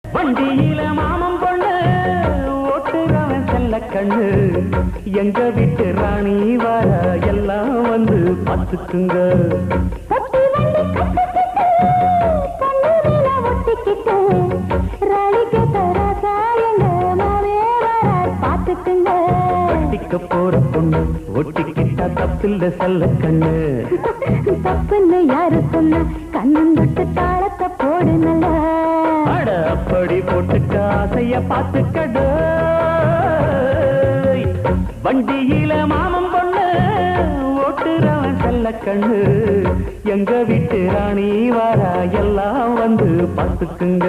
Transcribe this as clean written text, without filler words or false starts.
வண்டியில மாமன் பொண்ணு ஓட்டுறவன் செல்ல கண்ணு எங்க வீட்டு ராணி வர எல்லாம் வந்து பார்த்துக்குங்க. ஒட்டிக்க போற பொண்ணு ஒட்டிக்கிட்டா தப்பில்ல செல்ல கண்ணு. தப்புன்னு யாரு சொன்ன கண்ணன் விட்டு தாளத்தை போடு நல்லா. அட அப்படி போட்டுக்க ஆசைய பார்த்துக்கடு. வண்டியில மாமன் பொண்ணு ஓட்டுறவன் செல்ல கண்ணு எங்க வீட்டு ராணி வாரா எல்லாம் வந்து பார்த்துக்குங்க.